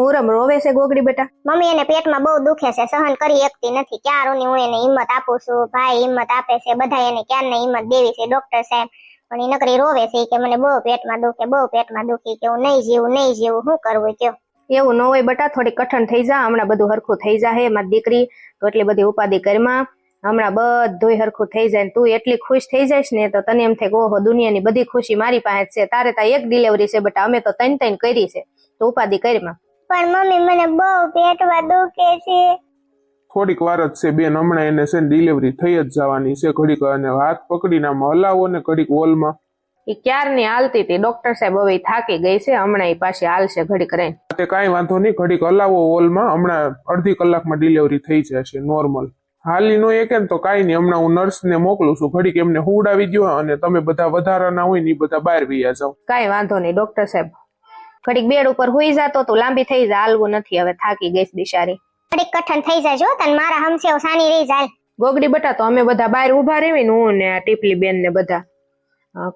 ઉરમ રોવે છે ગોગડી બેટા? મમ્મી એને પેટમાં બહુ દુખે છે, સહન કરી શકતી નથી. ક્યારની હું એને હિંમત આપું છું, ભાઈ હિંમત આપે છે, બધા એને ક્યારની હિંમત દેવી છે ડોક્ટર સાહેબ, પણ એ નકરી રોવે છે કે મને બહુ પેટમાં દુખે, બહુ પેટમાં દુખે, કે હું નહીં જીવું શું કરવું કયો? એવું ન હોય બેટા, થોડી કઠણ થઈ જા, હમણાં બધું હરખું થઈ જાય મારી દીકરી. તો એટલી બધી ઉપાધિ કરમાં, હમણાં બધું હરખું થઈ જાય. તું એટલી ખુશ થઈ જઈશ ને તો તને એમ થાય કે ઓહો દુનિયાની બધી ખુશી મારી પાસે છે. તારે ત્યાં એક ડિલિવરી છે બેટા, અમે તો ત્રણ કરી છે, તો ઉપાધિ કરમાં. પણ મમ્મી મને બહુ પેટમાં દુખે છે. થોડીક વાર જ છે બેન, હમણાં એને છે ડિલિવરી થઈ જ જવાની છે. ઘડીક અને હાથ પકડીને આમ હલાવો ને ઘડીક વોલમાં. એ ક્યારની હાલતી હતી, ડોક્ટર સાહેબ હવે થાકી ગઈ છે, હમણાં એ પાછી હાલશે ઘડીક રહીને. તે કાંઈ વાંધો નહીં, ઘડીક હલાવો વોલમાં, હમણાં અડધી કલાકમાં ડિલિવરી થઈ જશે નોર્મલ. હાલી નો એ કે તો કાંઈ નહીં, હમણાં હું નર્સને મોકલું છું, ઘડીક એમને હુવડાવી દો અને તમે બધા વધારાના હોય ને એ બધા બહાર વયા જાઓ. કાંઈ વાંધો નહીં ડોક્ટર સાહેબ, ઘડીક બેડ ઉપર હુઈ જાતો તો લાંબી થઈ જાય, હાલવું નથી હવે, થાકી ગઈ બિચારી. ઘડીક કઠણ થઈ જાય જો, તને મારા હમસેવ સાની રહી જાય. ગોગડી બેટા તો અમે બધા બહાર ઉભા રહેવી ને, હું ને ટીપલી બેન ને બધા,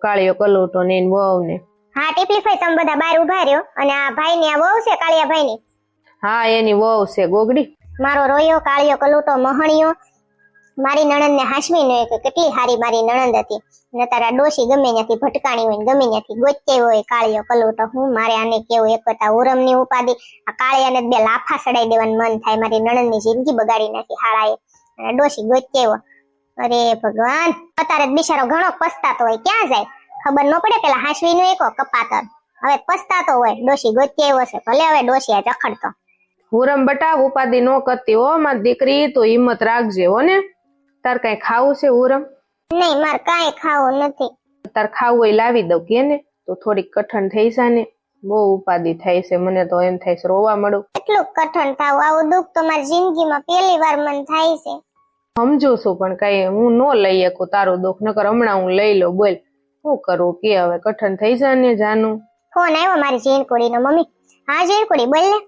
કાળિયો કલોટો ને વહુ ને. હા ટીપલી ભાઈ તમે બધા બહાર ઉભા રહ્યો, અને આ ભાઈ ની આ વહુ છે કાળિયા ભાઈ ની. હા એની વહુ છે ગોગડી. મારો રોયો કાળિયો કલોટો મહણિયો મારી નણંદ ને હાસવી ને કે કેટલી હારી મારી નણંદ હતી, ને તારા ડોશી ગમે ત્યાંથી ભટકાણી હોય, ગમે ત્યાંથી ગોચે હોય કાળિયો કલોટો. હું મારે આને કેવું, એક હતા ઉરમ ની ઉપાધિ, આ કાળિયાને બે લાફા સડાઈ દેવાનું મન થાય. મારી નણંદ ની જિંદગી બગાડી નાખી હાળાએ, અને ડોશી ગોચે હોય. અરે ભગવાન, અત્યારે બિચારો ઘણો પસ્તાતો હોય, ક્યાં જાય ખબર ન પડે. પેલા હાસવી નો એકો કપાતર, હવે પસ્તાતો હોય, ડોશી ગોચે હશે, ભલે હવે ડોશી આ ચખડતો. હુરમ બટા ઉપાધિ નો કરતી હો મારી દીકરી, તો હિંમત રાખજે હો ને. તાર કઈ ખાવું છે હુરમ? નહીં મારે કાંઈ ખાવું નથી. તાર ખાવું હોય લાવી દઉં કે ને, તો થોડીક કઠણ થઈ જા ને, બહુ ઉપાધિ થાય છે મને તો, એમ થાય છે રોવા મળું. એટલું કઠણ થાવ, આવું દુઃખ તો મારી જિંદગીમાં પહેલી વાર મન થાય છે. સમજુ છું પણ કઈ હું ન લઈ શકું તારું દુઃખ, નકર હમણાં હું લઈ લઉં. બોલ શું કરું કે હવે, કઠણ થઈ જા ને જાનું. ફોન આવ્યો મારી ઝીણકુડી નો. મમ્મી હા ઝીણકુડી બોલ ને.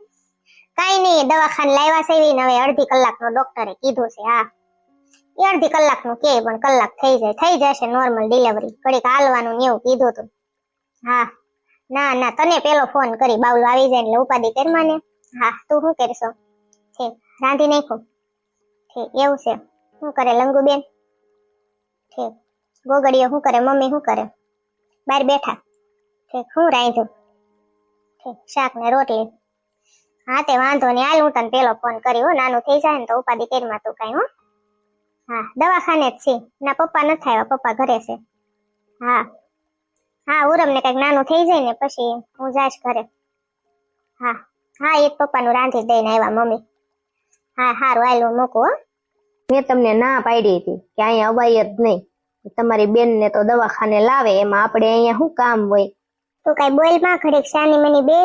કાઈ નહીં, દવાખાને લાવ્યા છે ને, હવે અડધી કલાકનો ડોક્ટરે કીધું છે. હા એ અડધી કલાકનું કે, પણ કલાક થઈ જશે નોર્મલ ડિલિવરી, ઘડીક હાલવાનું ને એવું કીધું તું. હા ના તને પેલો ફોન કરી, બાવલો આવી જાય એટલે ઉપાધિ કરમાં ને. હા તું શું કરશો? ઠીક રાંધી નાખું. ઠીક એવું છે. શું કરે લંગુબેન? ઠીક ગોગડીઓ શું કરે? મમ્મી શું કરે? બહાર બેઠા. ઠીક શું રાંધ્યું? ઠીક શાક ને રોટલી. હા તે વાંધો નહીં, હાલ હું તને પેલો ફોન કર્યો, નાનું થઈ જાય ને તો ઉપાધિ કરમાં તું કઈ. હો હા દવાખાને જ છે. ના પપ્પા નથી આવ્યા, પપ્પા ઘરે છે. હા ઉરમ ને કઈક નાનું થઈ જાય ને પછી હું જાઈશ ઘરે. હા એક પપ્પાનું રાંધી દઈને આવ્યા મમ્મી. હા હારું હાલ મૂકું. હો મેં તમને ના પાડી હતી કે અહીંયા અવાય જ નહીં, તમારી બેન ને તો દવાખાને લાવે, એમાં આપણે અહીંયા શું કામ હોય? તું કઈ બોલ માં ઘડીક શાની મની બે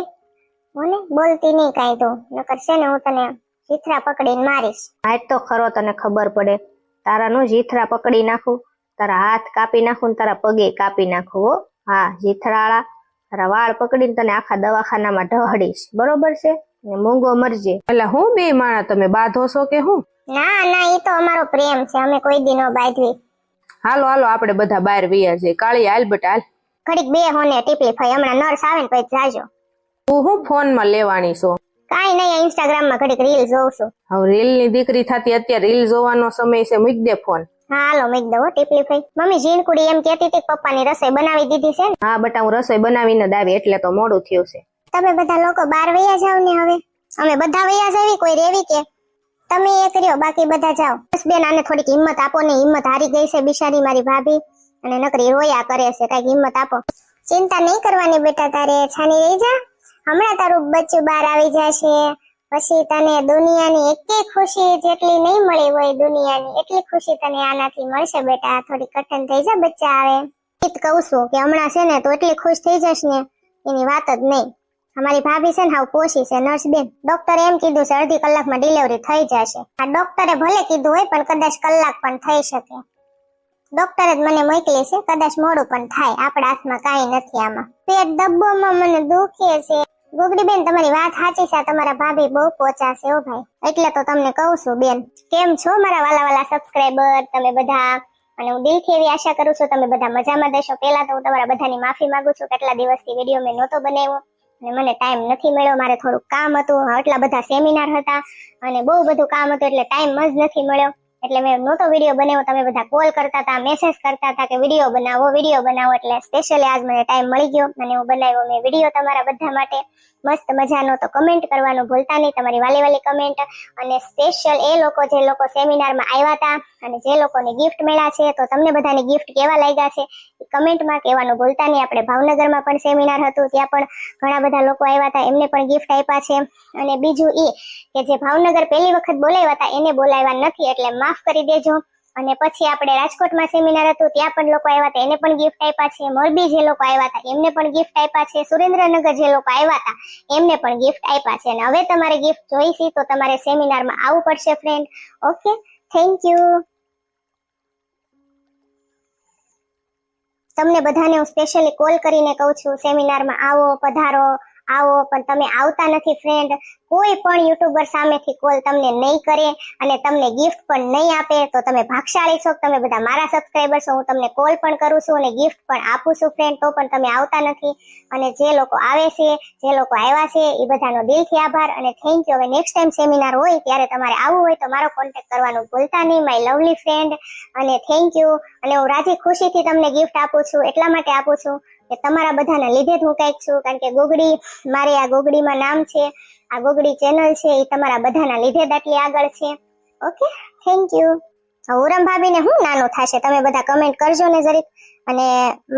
હોને, બોલતી નહીં કઈ તું, નકર છે ને હું તને જીથરા પકડીને મારીશ. આજ તો ખરો તને ખબર પડે, તારા નો જીથરા પકડી નાખું, તારા હાથ કાપી નાખું ને તારા પગે કાપી નાખું. હો હા જીથરાળા, તારા વાળ પકડીને તને આખા દવાખાનામાં ઢહડીશ, બરોબર છે ને? મૂંગો મરજે. એટલે હું બે માણા તમે બાંધો છો કે હું? ના એ તો અમારો પ્રેમ છે, અમે કોઈ દી નો બાંધવી. હાલો આપણે બધા બહાર વયા જઈએ. કાળી હાલ બેટા હાલ. ઘડીક બે હોને ટીપલી ફઈ, હમણાં નર્સ આવે ને પછી જાજો. તું હું ફોન માં લેવાની છો? કાઈ નહીં, ઇન્સ્ટાગ્રામ માં ઘડીક રીલ જોઉં છું. હવે રીલ ની દીકરી થતી, અત્યારે રીલ જોવાનો સમય છે, મૂક દે ફોન. હા હાલો મૂક દો ટીપલી ફઈ. મમ્મી ઝીણકુડી એમ કહેતી હતી પપ્પાની રસોઈ બનાવી દીધી છે ને? હા બેટા હું રસોઈ બનાવીને જ આવી, એટલે તો મોડું થયું છે. તમે બધા લોકો બહાર વયા જાવ ને હવે. અમે બધા વયા જાવી, કોઈ રેવી કે? તમે એક રહ્યો, બાકી બધા જાઓ. બસ બેન આને થોડીક હિંમત આપો ને, હિંમત હારી ગઈ છે બિચારી મારી ભાભી, અને નકરી રોયા કરે છે, કઈક હિંમત આપો. ચિંતા નહીં કરવાની બેટા, તારે છાની રહી જા, હમણાં તારું બચ્ચું બહાર આવી જશે, પછી તને દુનિયાની એકેય ખુશી જેટલી નહીં મળી હોય, દુનિયાની એટલી ખુશી તને આનાથી મળશે બેટા. થોડી કઠણ થઈ જા, બચ્ચા આવે. ઈત કહું છું કે હમણાં છે ને તો એટલી ખુશ થઈ જશ ને એની વાત જ નહીં. અમારી ભાભી છે ને હાવ પોશી છે નર્સ બેન, ડોક્ટરે એમ કીધું છે અડધી કલાકમાં ડિલિવરી થઈ જશે. આ ડોક્ટરે ભલે કીધું હોય પણ કદાચ કલાક પણ થઈ શકે. ડોક્ટરે જ મને મોકલી છે, કદાચ મોડું પણ થાય, આપણા હાથમાં કાંઈ નથી આમાં. પેટ દબ્બોમાં મને દુખે છે. ગોગડી બેન તમારી વાત સાચી છે, તમારા ભાભી બહુ પોચા છે હો ભાઈ, એટલે તો તમને કહું છું બેન. કેમ છો મારા વાલા સબસ્ક્રાઇબર તમે બધા? અને હું દિલથી એવી આશા કરું છું તમે બધા મજામાં દેશો. પહેલા તો હું તમારા બધાની માફી માંગુ છું, કેટલા દિવસથી વિડીયો મેં નહોતો બનાવ્યો, અને મને ટાઈમ નથી મળ્યો, મારે થોડુંક કામ હતું, આટલા બધા સેમિનાર હતા અને બહુ બધું કામ હતું એટલે ટાઈમ જ નથી મળ્યો. એટલે મેં નહોતો વિડીયો બનાવ્યો. તમે બધા કોલ કરતા હતા, મેસેજ કરતા હતા કે વિડીયો બનાવો, એટલે સ્પેશિયલી આજ મને ટાઈમ મળી ગયો અને હું બનાવ્યો મેં વિડીયો તમારા બધા માટે મસ્ત મજાનો. તો કમેન્ટ કરવાનું ભૂલતા નહીં, તમારી વાલી કમેન્ટ. અને સ્પેશિયલ એ લોકો જે લોકો સેમિનારમાં આવ્યા હતા અને જે લોકોને ગિફ્ટ મળ્યા છે, તો તમને બધાની ગિફ્ટ કેવા લાગ્યા છે એ કમેન્ટમાં કહેવાનું ભૂલતા નહીં. આપણે ભાવનગરમાં પણ સેમિનાર હતું, ત્યાં પણ ઘણા બધા લોકો આવ્યા હતા, એમને પણ ગિફ્ટ આપ્યા છે. અને બીજું એ કે જે ભાવનગર પહેલી વખત બોલાવ્યા હતા એને બોલાવ્યા નથી, એટલે માફ કરી દેજો. અને પછી આપણે રાજકોટમાં સેમિનાર હતું, ત્યાં પણ લોકો આવ્યા હતા, એને પણ ગિફ્ટ આપ્યા છે. મોરબી જે લોકો આવ્યા હતા એમને પણ ગિફ્ટ આપ્યા છે. સુરેન્દ્રનગર જે લોકો આવ્યા હતા એમને પણ ગિફ્ટ આપ્યા છે. અને હવે તમારે ગિફ્ટ જોઈશી તો તમારે સેમિનારમાં આવવું પડશે ફ્રેન્ડ. Okay, thank you. તમને બધાને હું સ્પેશિયલી કોલ કરીને કહું છું સેમિનારમાં આવો, પધારો, આવો, પણ તમે આવતા નથી ફ્રેન્ડ. કોઈ પણ યુટ્યુબર સામેથી કોલ તમને નહીં કરે અને તમને ગિફ્ટ પણ નહીં આપે, તો તમે ભાગશાળી છો. તમે બધા મારા સબસ્ક્રાઇબર છો, હું તમને કોલ પણ કરું છું અને ગિફ્ટ પણ આપું છું ફ્રેન્ડ, તો પણ તમે આવતા નથી. અને જે લોકો આવે છે, જે લોકો આવ્યા છે એ બધાનો દિલથી આભાર અને થેન્ક યુ. હવે નેક્સ્ટ ટાઈમ સેમિનાર હોય ત્યારે તમારે આવવું હોય તો મારો કોન્ટેક્ટ કરવાનું ભૂલતા નહીં, માય લવલી ફ્રેન્ડ. અને થેન્ક યુ. અને હું રાજી ખુશીથી તમને ગિફ્ટ આપું છું, એટલા માટે આપું છું કે તમારા બધાના લીધે જ હું કંઈક છું. કારણ કે ગોગડી, મારે આ ગોગડીમાં નામ છે, આ ગોગડી ચેનલ છે એ તમારા બધાના લીધે જ આટલી આગળ છે. Okay, thank you. ઉરમ ભાભીને શું નાનું થશે, તમે બધા કમેન્ટ કરજો ને જરીક. અને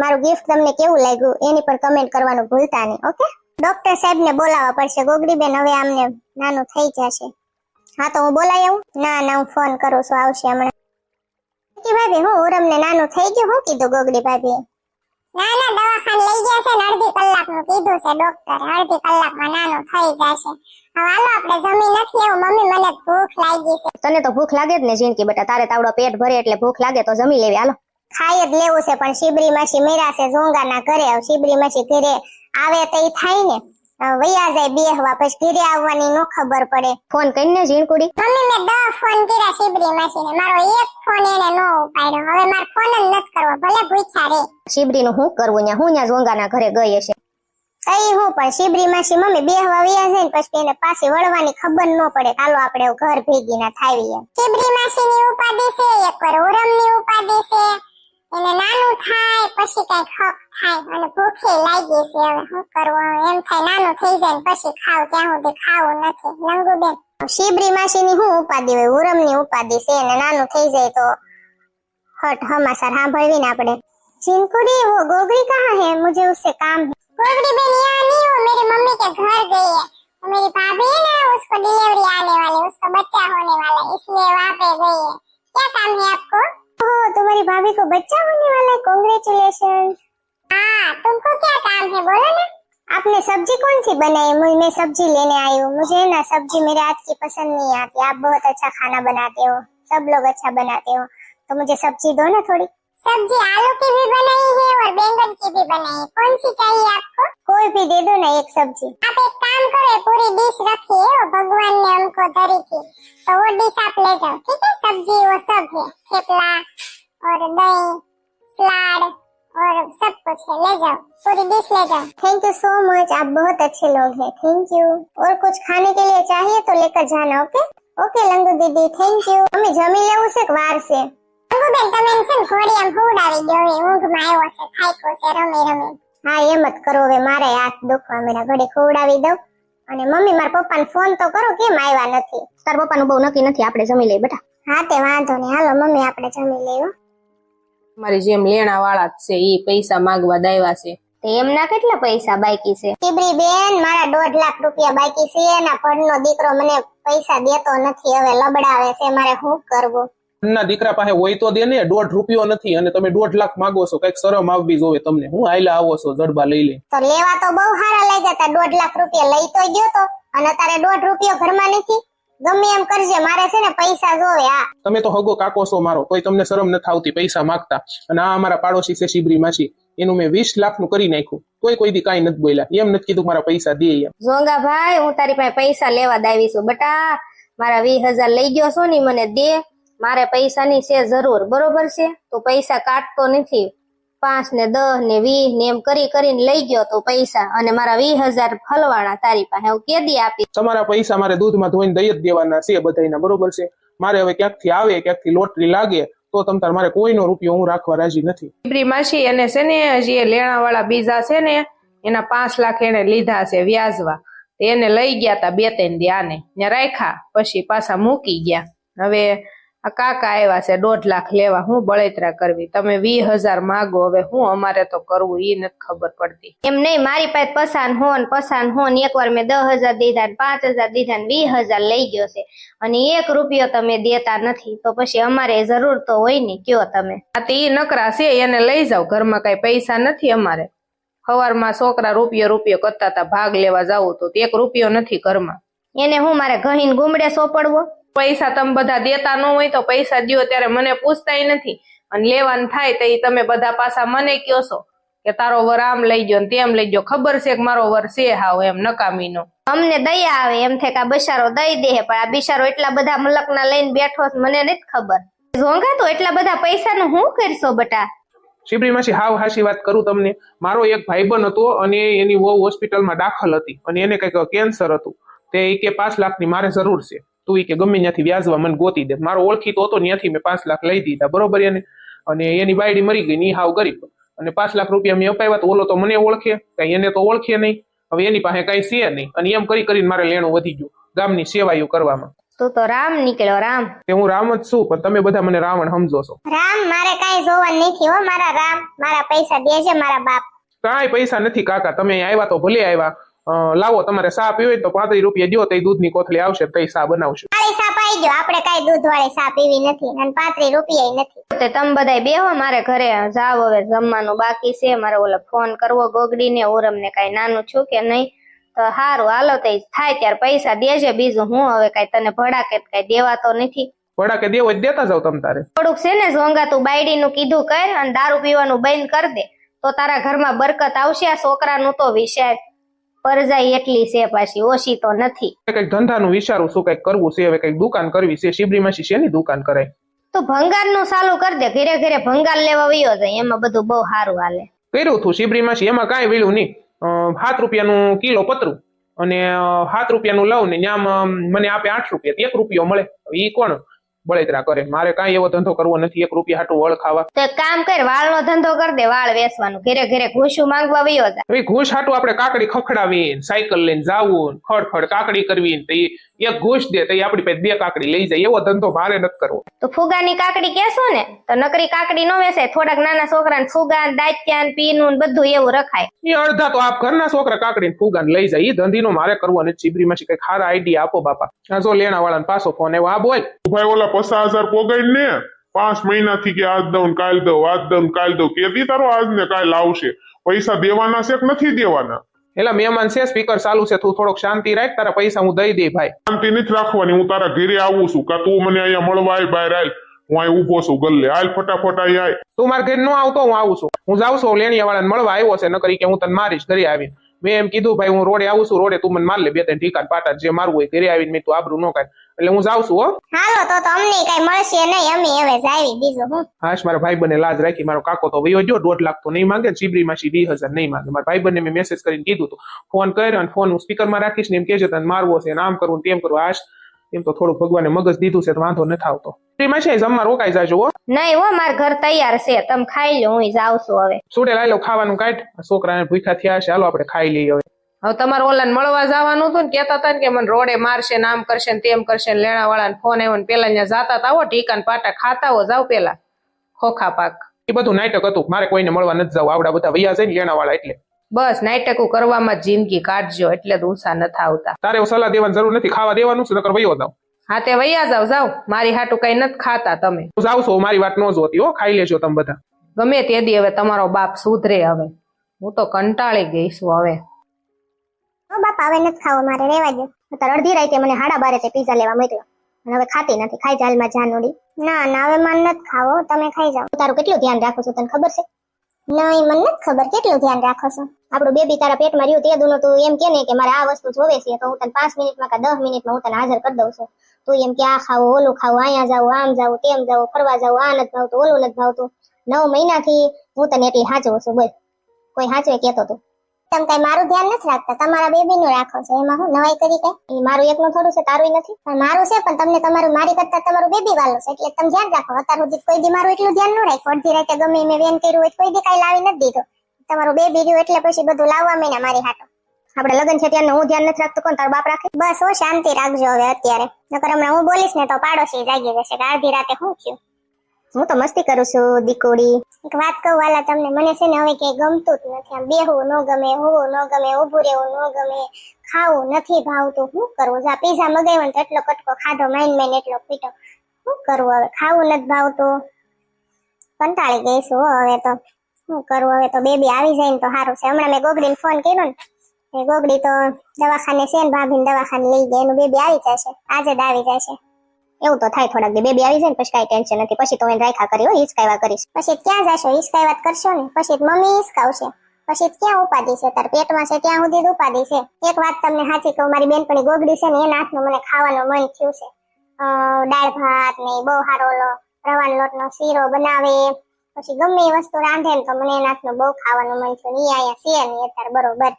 મારું ગિફ્ટ તમને કેવું લાગ્યું એની પણ કમેન્ટ કરવાનું ભૂલતા નહીં. ઓકે, ડોક્ટર સાહેબને બોલાવવા પડશે ગોગડી બેન, હવે આમને નાનું થઈ જશે. હા તો હું બોલાવી આવું? ના, હું ફોન કરું છું, આવશે હમણાં. ભાભી હું ઉરમને નાનું થઈ ગયું, શું કીધું ગોગડી ભાભી? ના, દવાખાને લઈ ગયા છે ને અડધી કલાકનું કીધું છે ડોક્ટર, અડધી કલાકમાં નાનું થઈ જશે. હવે હાલો આપણે જમી નથી એવું, મમ્મી મને ભૂખ લાગી છે. તને તો ભૂખ લાગે જ ને જિંદગી બેટા, તારે તાવડો પેટ ભરે એટલે ભૂખ લાગે તો જમી લેવી. હાલો ખાઈ જ લેવું છે, પણ શિબરી માસી મેરા છે ઝોંગાના ઘરે. શિબરી માસી ઘરે આવે તો ઈ થાય ને, વૈયા જાય બેહવા, પછી ઘરે આવવાની નો ખબર પડે. ફોન કરીને ઝીણકુડી. મમ્મી મેં 10 ફોન કર્યા શિબરી માસીને, મારો એક ફોન એને નો ઉપાડ્યો. હવે મારે ફોન જ નથી કરવો, ભલે ભૂખ્યા રે. શિબરીનું શું કરવું ન્યા, હું ન્યા ઝોંગાના ઘરે ગઈ હશે. કઈ હું પણ શિબરી માસી મમ્મી બેહવા વૈયા જાય ને પછી એને પાછી વળવાની ખબર ન પડે. ચાલો આપણે ઘર ભેગી ના થાવીએ. શિબરી માસીની ઉપાધિ છે, એકવાર ઉરમની ઉપાધિ છે. એને નાનું થાય પછી કઈ થાય અને ભૂખે લાગી છે. હવે શું કરવું, એમ થાય નાનું થઈ જાય ને પછી ખાવ, ત્યાં સુધી ખાવું નથી. લંગુબેન, શિબરી માસીની શું ઉપાધિ હોય, ઉરમની ઉપાધિ છે ને નાનું થઈ જાય તો हट हमासर सांभळवी ने आपने। चिंकुड़ी वो गोगरी कहाँ है, मुझे उससे काम है। गोगरी बहन यहाँ नहीं, वो मेरी मम्मी के घर गई है। तो मेरी भाभी है ना, उसको डिलीवरी आने वाली, उसका बच्चा होने वाला है, इसलिए वहाँ पे गई है। क्या काम है आपको? ओह, तुम्हारी भाभी को बच्चा होने वाला है, कांग्रेचुलेशन। हाँ, तुमको क्या काम है बोलो ना। आपने सब्जी कौन सी बनाई? मैं सब्जी लेने आई हूँ। मुझे ना सब्जी मेरे हाथ की पसंद नहीं आती, आप बहुत अच्छा खाना बनाते हो, सब लोग अच्छा बनाते हो, तो मुझे सब्जी दो ना थोड़ी। सब्जी आलू की भी बनाई है और बैंगन की भी बनाई है, कौन सी चाहिए आपको? कोई भी दे दो ना एक सब्जी। आप एक काम करो, पूरी डिश रखी है, वो भगवान ने हमको धरी थी, तो वो डिश आप ले जाओ, ठीक है। सब्जी वो सब है, थेपला और दही, सलाद और सब कुछ है, ले जाओ, पूरी डिश ले जाओ। थैंक यू सो मच, आप बहुत अच्छे लोग हैं, थैंक यू। और कुछ खाने के लिए चाहिए तो लेकर जाना, ओके ओके लंगू दीदी, थैंक यू। हमें जमी लेવું છે વાર છે। લંગુ બેન તમે છે ને ઘોડી આમ હુડાવી દો, હવે ઊંઘમાં આવ્યો છે, થાક્યો છે, રમે રમે। હા એમ જ કરો, હવે મારે હાથ દુખવા મેરા, ઘડી ખવડાવી દઉં। અને મમ્મી મારા પપ્પાને ફોન તો કરો, કેમ આવ્યા નથી? તાર પપ્પાનું બહુ નક્કી નથી, આપણે જમી લઈએ બેટા। હા તે વાંધો નહીં, હાલો મમ્મી આપણે જમી લઈએ। મારી જેમ લેણા વાળા જ છે, ઈ પૈસા માંગવા દાવ્યા છે। એમના કેટલા પૈસા બાકી છે? ટીબરી બેન મારા 1.5 લાખ રૂપિયા બાકી છે, એના પડનો દીકરો મને પૈસા દેતો નથી, હવે લબડાવે છે, મારે શું કરવું? ના દીકરા પાસે હોય તો દે ને, 1.5 રૂપિયો નથી અને તમે 1.5 લાખ માંગો છો, કઈક શરમ આવવી જોવે તમને। હું આયલા આવો છો જડબા લઈ લે તો લેવા તો બહુ સારા લાગ્યા તા, 1.5 લાખ રૂપિયા લઈ તો ગયો તો, અને તારે 1.5 રૂપિયો ઘરમાં નથી? ગમે એમ કરજે, મારે છે ને પૈસા જોવે। હા તમે તો હગો કાકો છો મારો, કોઈ તમને શરમ નથી આવતી પૈસા માંગતા। અને આ અમારા પાડોશી છે શિબરી માસી, એનું મેં 20 લાખનું કરી નાખ્યું, કોઈ દી કાંઈ નથી બોલ્યા, એમ નથી કીધું મારા પૈસા દે એમ। ઝોંગા ભાઈ, હું તારી પાસે પૈસા લેવા દાવી છું બેટા, મારા 20,000 લઈ ગયો છો ને, મને દે, મારે પૈસાની છે જરૂર, બરોબર છે? તું પૈસા કાઢતો નથી, 5 ને 10 ને 20 ને એમ કરી કરીને લઈ ગયો તો પૈસા, અને મારા 20,000 ફલવાણા તારી પાસે. હું કેદી આપી? તમારા પૈસા મારે દૂધમાં ધોઈને દઈ જ દેવાના છે બધાયના, બરોબર છે? મારે હવે ક્યાંકથી આવે, ક્યાંકથી લોટરી લાગે તો તમ તાર મારે કોઈનો રૂપિયો હું રાખવા રાજી નથી. શીબરી માસી એને છે ને હજી એ લેણા વાળા બીજા છે ને એના 5 લાખ એને લીધા છે વ્યાજવા. એને લઈ ગયા તા 2-3 દી આને ત્યાં રાખ્યા, પછી પાછા મૂકી ગયા. હવે આ કાકા આવ્યા છે 1.5 લાખ લેવા. હું બળેતરા કરવી? તમે 20,000 માગો, હવે હું અમારે તો કરવું એ નથી ખબર પડતી. એમ નહીં, મારી પાસે પસાન હોન એકવાર મેં 10,000 દીધા ને 5,000 દીધા ને 20,000 લઈ ગયો છે, અને 1 રૂપિયો તમે દેતા નથી, તો પછી અમારે જરૂર તો હોય ને, કયો તમે? આ તો ઈ નકરા છે, એને લઈ જાવ. ઘરમાં કઈ પૈસા નથી અમારે. સવારમાં છોકરા રૂપિયો કરતા હતા, ભાગ લેવા જવું તો 1 રૂપિયો નથી ઘરમાં. એને હું મારે ઘહીને ગુમડે સોપડવો? પૈસા તમે બધા દેતા ન હોય તો પૈસા દ્યો ત્યારે મને પૂછતાય નથી, અને લેવાનું થાય તો ઈ તમે બધા પાછા મને કયો છો કે તારો વર આમ લઈ ગયો ને તેમ લઈ ગયો. ખબર છે કે મારો વર છે હાવ એમ નકામીનો. અમને દયા આવે એમ થાય કે આ બિચારો દઈ દે, પણ આ બિચારો એટલા બધા મલકના લઈને બેઠો છે, મને નથી ખબર. ઝોંગા તો એટલા બધા પૈસાનું હું કરશો બટા? શીબરી માસી હાવ હાશી વાત કરું તમને. મારો એક ભાઈબંધ હતો અને એની વહુ હોસ્પિટલમાં દાખલ હતી અને એને કઈક કેન્સર હતું. તે ઈ કે 5 લાખની મારે જરૂર છે, તું ઈ કે ગમે ત્યાંથી વ્યાજવા મને ગોતી દે. મારો ઓળખીતો હતો ત્યાંથી મેં 5 લાખ લઈ દીધા, બરોબર એને. અને એની બાયડી મરી ગઈ, ની હાવ ગરીબ, અને 5 લાખ રૂપિયા મેં અપાવ્યા તો ઓલો તો મને ઓળખે, કઈ એને તો ઓળખે નહીં. હવે એની પાસે કઈ છે નહીં, અને એમ કરીને મારે લેણું વધી ગયું ગામની સેવાયું કરવામાં. તું તો રામ નીકળ્યો, રામ. કે હું રામ જ છું, પણ તમે બધા મને રાવણ સમજો છો. રામ મારે કાંઈ જોવાનું નથી હો મારા રામ. મારા પૈસા દેજે મારા બાપ. કાંઈ પૈસા નથી કાકા, તમે અહીંયા આવ્યા તો ભલે આવ્યા. લાવો, તમારે સા પીવી હોય તો 35 રૂપિયા દો, તો દૂધની કોથળી આવશે તો સા બનાવશું. વાળી સા પાઈ ગયો, આપણે કાંઈ દૂધ વાળી સા પીવી નથી, અને 35 રૂપિયા નથી. તે તમે બધા બેહો, મારે ઘરે જાવ, હવે જમવાનું બાકી છે. મારે ઓલો ફોન કરવો ગોગડીને, ઉરમને કઈ નાનું છું કે નહીં. તો સારું, હાલો તો થાય ત્યારે પૈસા દેજે. બીજું હું હવે કઈ તને ભડાકે કઈ દેવા તો નથી. ભડાકે દેવો જ દેતા જાવ તમ તારે. થોડુંક છે ને ઝોંગા, તું બાયડીનું કીધું કર અને દારૂ પીવાનું બંધ કરી દે, તો તારા ઘરમાં બરકત આવશે. આ છોકરાનું તો વિષય પરજાઈ એટલી છે, પાછી ઓછી તો નથી. કઈક ધંધાનું વિચારું છું, કઈક કરવું છે. હવે કઈક દુકાન કરવી છે. શીબરી માસી શેની દુકાન કરાય? તો ભંગારનું ચાલુ કરી દે, ઘરે ઘરે ભંગાર લેવા વયો જાય, એમાં બધું બહુ સારું હાલે. કર્યું હતું શીબરી માસી, એમાં કાંઈ વેલું નહીં. 7 રૂપિયાનું કિલો પતરું, અને 7 રૂપિયાનું લઉં ને ન્યામ મને આપે 8 રૂપિયા, 1 રૂપિયો મળે. ઈ કોણ બળેતરા કરે? મારે કાંઈ એવો ધંધો કરવો નથી 1 રૂપિયા હાટું વળ ખાવા. તો એક કામ કર, વાળનો ધંધો કરી દે, વાળ વેચવાનું. ઘરે ઘરે ઘૂસું માંગવા વયો જાય. ઘૂસ હાટું આપણે કાકડી ખખડાવી, સાયકલ લઈને જાવું, ખડ કાકડી કરવી, તો એક ઘૂસ દે તો આપણી પાસે 2 કાકડી લઈ જાય. એવો ધંધો મારે નથી કરવો. તો ફુગાની કાકડી કેશો ને, તો નકરી કાકડી નો વેચાય. થોડાક નાના છોકરાને ફુગા, દાંત્યાન, પીનું બધું એવું રખાય. એ અડધા તો આપ ઘરના છોકરા કાકડી ફુગાન લઈ જાય. એ ધંધીનો મારે કરવો નથી. શીબરી માસી કઈક સારા આઈડિયા આપો બાપા. આ જો લેણા વાળાને પાછો ફોન આવ્યો. આ બોલ ભાઈ, ઓલા 50,000 પોગાડ ને 5 મહિનાથી કે આજ દઉં કાલ દઉં, આજ દઉં કાલ દઉં, કેદી તારો આજ ને કાલ આવશે? પૈસા દેવાના છે કે નથી દેવાના? એલા મહેમાન છે, સ્પીકર ચાલુ છે, તું થોડોક શાંતિ રાખ. તારા પૈસા હું દઈ દે ભાઈ. શાંતિ નથી રાખવાની. હું તારા ઘરે આવું છું, કા તું મને અહીંયા મળવા આય? બહાર આય, હું અહીં ઉભો છું ગલ્લે. હાલ ફટાફટ અહીં આય. તું મારા ઘરે ન આવતો, હું આવું છું. હું જાઉં છું, લેણીયા વાળાને મળવા આવ્યો છે, નકરી કે હું તને મારીશ ઘરે આવીને. મેં એમ કીધું ભાઈ હું રોડે આવું છું, રોડે તું મને માર લે 2-3 ઠીકાન પાટા, જે મારવું હોય. ઘરે આવીને મેં તું આબરૂ ન કાઢ, એટલે હું જાઉં છું. હો હાલો તો અમને કઈ મળશે નહીં, અમે હવે જાવી. બીજું હું હાશ, મારા ભાઈ બને લાજ રાખી. મારો કાકો તો વયો ગયો, 1.5 લાખ તો નહીં માંગે. શીબરી માસી 20,000 નહીં માંગે. મારા ભાઈ બંને મેં મેસેજ કરીને કીધું હતું, ફોન કર્યો અને ફોન હું સ્પીકરમાં રાખીશ ને એમ કહેજો તને મારવો છે, આમ કરવું તેમ કરવું. હાશ, એમ તો થોડું ભગવાને મગજ દીધું છે તો વાંધો નથી આવતો. શીબરી માસી જમવા રોકાઈ જાજો. હો નહીં હો, માર ઘર તૈયાર છે, તમે ખાઈ લો, હું જાઉં છું હવે. સુડે લાઈ લો, ખાવાનું કાઢ. છોકરાને ભૂખ્યા થયા છે, હાલો આપણે ખાઈ લઈએ હવે. હવે તમારે ઓલાને મળવા જવાનું હતું ને, કેતા હતા ને કે મને રોડે મારશે ને આમ કરશે ને તેમ કરશે ને. લેણા વાળાને ફોન આવ્યો ને પેલા ત્યાં જાતા હતા, આવો ઠીકાન પાટા ખાતા હો, જાવ પેલા ખોખા પાક. એ બધું નાટક હતું. મારે કોઈને મળવા નથી જવું. આવડા બધા વૈયા જાય ને લેણા વાળા, એટલે બસ નાટકો કરવામાં જ જિંદગી કાઢજો, એટલે જ ઊંચા નથી આવતા. તારે એવું સલાહ દેવાની જરૂર નથી. ખાવા દેવાનું છે, નકર વૈયો જાવ. હા તે વૈયા જાવ, જાવ. મારી હાટું કઈ નથી ખાતા તમે. હું જાઉં છું, મારી વાત ન જોતી. હો ખાઈ લેજો તમે બધા. ગમે તે દી હવે તમારો બાપ સુધરે. હવે હું તો કંટાળી ગઈ છું હવે. બાપા હવે નથી ખાવો મારે, રેવા દે. અત્યારે અડધી રાતે મને 12:30 પીઝા લેવા મોકલ્યો, અને હવે ખાતી નથી. ખાઈ જાલમાં જાનોડી. ના હવે મને નથી ખાવો, તમે ખાઈ જાઓ. તારું કેટલું ધ્યાન રાખો છો તને ખબર છે? નહીં, મને નથી ખબર કેટલું ધ્યાન રાખો છો. આપણું બેબી તારા પેટમાં રહ્યું તે દુનો તું એમ કે ને કે મારે આ વસ્તુ જોવે છે, તો હું તને 5 મિનિટમાં કે 10 મિનિટમાં હું તને હાજર કરી દઉં છું. તું એમ કે આ ખાવું, ઓલું ખાવું, અહીંયા જાવું, આમ જાવું, તેમ જાવું, ફરવા જાવું, આ નથી ભાવતું, ઓલું નથી ભાવતું. 9 મહિનાથી હું તને એટલી સાચું છું બોલ, કોઈ સાચું કહેતો તું. તમે કઈ મારું ધ્યાન નથી રાખતા, તમારા બેબી નું રાખો છો, એમાં હું નવાઈ કરી કઈ? એ મારું એકનું થોડું છે, તારું નથી. પણ મારું છે, પણ તમને તમારું મારી કરતા તમારું બેબી વાલું છે, એટલે તમે ધ્યાન રાખો. અત્યાર સુધી કોઈ દી મારું એટલું ધ્યાન ન રાખ્યું. અડધી રાતે ગમે મેં વેન કર્યું હોય કોઈ દી કઈ લાવી નથી દીધો. તમારું બેબી રહ્યું એટલે પછી બધું લાવવા માંડ્યા મારી હાટો. આપણે લગ્ન છે ત્યારનું હું ધ્યાન નથી રાખતો, કોણ તારો બાપ રાખે? બસ હો, શાંતિ રાખજો હવે અત્યારે, નકર હમણાં હું બોલીશ ને તો પાડોશી જાગી જશે કે અડધી રાતે શું થયું. હું તો મસ્તી કરું છું દીકોડી. એક વાત કહું વાલા તમને, મને છે ને હવે ક્યાંય ગમતું જ નથી. આમ બેહવું ન ગમે, હોવું ન ગમે, ઊભું રહેવું ન ગમે, ખાવું નથી ભાવતું. શું કરવું? જા પીઝા મગાવ્યો ને તો એટલો કટકો ખાધો, માઇન એટલો પીટો. શું કરવું હવે? ખાવું નથી ભાવતું. કંટાળી ગઈ છું હવે તો. શું કરવું હવે? તો બેબી આવી જાય ને તો સારું છે. હમણાં મેં ગોગડીને ફોન કર્યો ને, એ ગોગડી તો દવાખાને છે ને, ભાભીને દવાખાને લઈ ગયા. એનું બેબી આવી જશે, આજે જ આવી જશે. એવું તો થાય થોડાક દી, બેબી આવી જાય ને પછી કઈ ટેન્શન નથી. પછી તો એને રાખ્યા કરી હોય, હિચકાવ્યા કરીશ. પછી ક્યાં જશો? હિસકાઈ વાત કરશો ને, પછી મમ્મી હિસકાવશે. પછી ક્યાં ઉપાધિ છે? તાર પેટમાં છે ત્યાં સુધી ઉપાધિ છે. એક વાત તમને સાચી કહું, મારી બેનપણી ગોગડી છે ને, એના હાથનું મને ખાવાનું મન થયું છે. દાળ ભાત ને બહુ સારો ઓલો રવાનો લોટનો શીરો બનાવે, પછી ગમે એ વસ્તુ રાંધે ને તો મને એના હાથનું બહુ ખાવાનું મન થયું. ઈ અહીંયા છે નહીં અત્યારે બરોબર,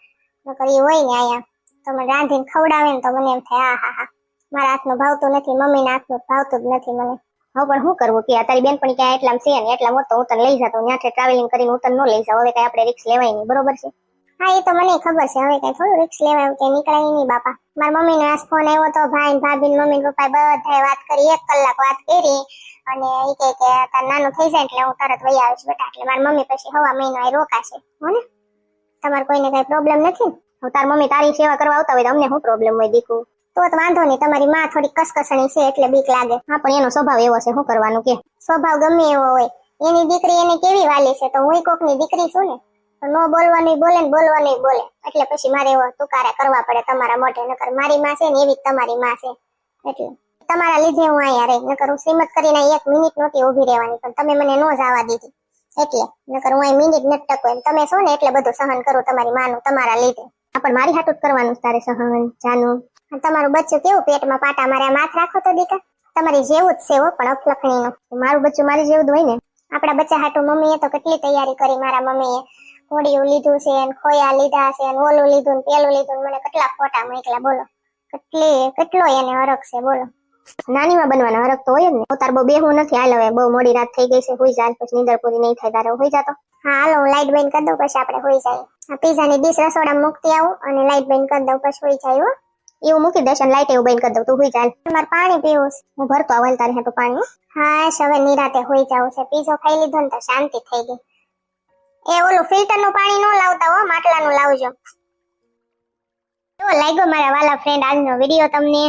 નકર ઈ હોય ને અહીંયા તો મને રાંધીને ખવડાવે ને તો મને એમ થાય આ હા હા મારા હાથનું ભાવતું નથી, મમ્મીના હાથનું ભાવતું જ નથી મને. હવે પણ શું કરવું કે તારી બેનપણી ક્યાં એટલામાં છે ને, એટલા મોટ તો હું તને લઈ જતો, ત્યાંથી ટ્રાવેલિંગ કરીને હું તને ન લઈ જાઉં. હવે કઈ આપણે રિક્સ લેવાય નહીં, બરોબર છે? હા એ તો મને ખબર છે, હવે કઈ થોડું રિક્સ લેવાય કે નીકળાય નહીં બાપા. મારા મમ્મીનો આજ ફોન આવ્યો તો, ભાઈ ભાભી મમ્મી પપ્પા બધાએ વાત કરી, 1 કલાક વાત કરી, અને એ કહે કે તાર નાનું થઈ જાય એટલે હું તરત વહી આવીશ બેટા. એટલે મારી મમ્મી પછી હવા મહિનો અહીં રોકાશે. હો ને? તમારે કોઈને કઈ પ્રોબ્લેમ નથી? હવે તાર મમ્મી તારી સેવા કરવા આવતા હોય તો અમને શું પ્રોબ્લેમ હોય દીકુ? તો વાંધો નહીં, તમારી માં થોડી કસકસણી છે એટલે બીક લાગે. હા પણ એનો સ્વભાવ એવો છે, શું કરવાનું કે? સ્વભાવ ગમે એવો હોય, એની દીકરી એને કેવી વાલી છે, તો હું કોકની દીકરી છું ને, તો નો બોલવાનું બોલે ને બોલવાનું બોલે. એટલે પછી મારે એવો તુકારા કરવા પડે તમારા મોઢે. નકર મારી માં છે ને એવી તમારી માં છે, એટલે તમારા લીધે હું અહીંયા રહી. નકર હું શ્રીમત કરીને 1 મિનિટ નહોતી ઉભી રહેવાની, પણ તમે મને નો જવા દીધી એટલે. નકર હું અહીં મિનિટ નથી ટકો એમ. તમે છો ને એટલે બધું સહન કરું તમારી માનું, તમારા લીધે. હા પણ મારી હાટું જ કરવાનું તારે સહન જાનું. તમારું બચ્ચું કેવું પેટમાં પાટા મારે માથ રાખો તો દીકા, તમારી જેવું જ છે હો, પણ અફલખણીનું. મારું બચ્ચું મારી જેવું જ હોય ને. આપણા બચ્ચા હાટું મમ્મીએ તો કેટલી તૈયારી કરી. મારા મમ્મીએ ઘોડિયું લીધું છે, ખોયા લીધા છે, ઓલું લીધું ને પેલું લીધું. મને કેટલા ફોટા મોકલા બોલો, કેટલો એને હરખ છે બોલો. નાનીમાં બનવાનો હરખ તો હોય જ ને. તાર બહુ બેહવું નથી, હાલ હવે બહુ મોડી રાત થઈ ગઈ છે, હોઈ જાય પછી નીંદર પૂરી નહીં થાય તારે, હોઈ જાતો. હા હાલો, હું લાઈટ બંધ કરી દઉં પછી આપણે હોઈ જાય. આ પીઝાની ડીશ રસોડામાં મૂકતી આવું અને લાઈટ બંધ કરી દઉં પછી હોઈ જાય. હો એવું મૂકી દેશ અને લાઈટ એવું બંધ કરી દઉં, તું હોઈ જાય. તમારે પાણી પીવું છે? હું ભરતો આવું તારી હાટું પાણી. હા હવે નિરાતે હોઈ જાવ છે. પીઝો ખાઈ લીધો ને તો શાંતિ થઈ ગઈ. એ ઓલું ફિલ્ટર નું પાણી ન લાવતા હો, માટલાનું લાવજો. કેવો લાગ્યો મારા વાલા ફ્રેન્ડ આજનો વિડીયો તમને?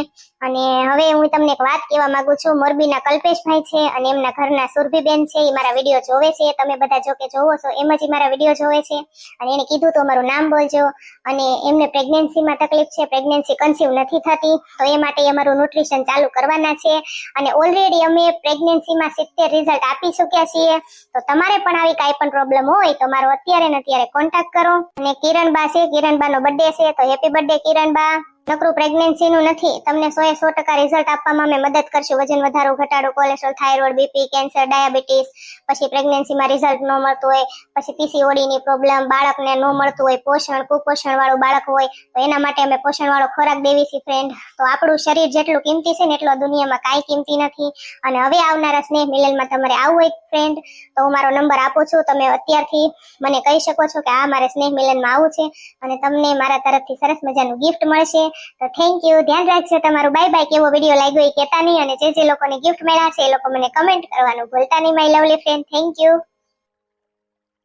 અને હવે હું તમને એક વાત કહેવા માંગુ છું. મોરબીના કલ્પેશભાઈ છે અને એમના ઘરના સુરભીબેન છે, એ મારા વિડીયો જોવે છે. તમે બધા જો કે જોવો છો એમ જ મારા વિડીયો જોવે છે. અને એને કીધું તો મારું નામ બોલજો. અને એમને પ્રેગ્નન્સીમાં તકલીફ છે, પ્રેગ્નન્સી કન્સીવ નથી થતી, તો એ માટે અમારું ન્યુટ્રિશન ચાલુ કરવાના છે. અને ઓલરેડી અમે પ્રેગ્નન્સીમાં 70 રિઝલ્ટ આપી ચૂક્યા છીએ. તો તમારે પણ આવી કાંઈ પણ પ્રોબ્લેમ હોય તો મારો અત્યારે ને અત્યારે કોન્ટેક્ટ કરો. અને કિરણબા છે, કિરણબાનો બર્થડે છે, તો હેપી બર્થડે કિરણબા. નકરું પ્રેગ્નન્સી નું નથી, તમને 100% રિઝલ્ટ આપવામાં અમે મદદ કરશું. વજન વધારો, ઘટાડો, cholesterol, thyroid, BP, cancer, diabetes, પછી પ્રેગ્નન્સીમાં રિઝલ્ટ ન મળતું હોય, પછી પીસીઓડી ની પ્રોબ્લેમ, બાળકને ન મળતું હોય, પોષણ, કુપોષણ વાળું બાળક હોય તો એના માટે અમે પોષણ વાળો ખોરાક દેવી છીએ ફ્રેન્ડ. તો આપણું શરીર જેટલું કિંમતી છે ને એટલો દુનિયામાં કાંઈ કિંમતી નથી. અને હવે આવનારા સ્નેહ મિલનમાં તમારે આવવું હોય ફ્રેન્ડ તો હું મારો નંબર આપું છું. તમે અત્યારથી મને કહી શકો છો કે આ મારે સ્નેહ મિલનમાં આવવું છે અને તમને મારા તરફથી સરસ મજાનું ગિફ્ટ મળશે. તો થેન્ક યુ, ધ્યાન રાખજો તમારું. Bye bye. કેવો વિડીયો લાગ્યો એ કહેતા નહીં, અને જે લોકોને ગિફ્ટ મળ્યા છે એ લોકો મને કમેન્ટ કરવાનું ભૂલતા નહીં my lovely friend. Thank you.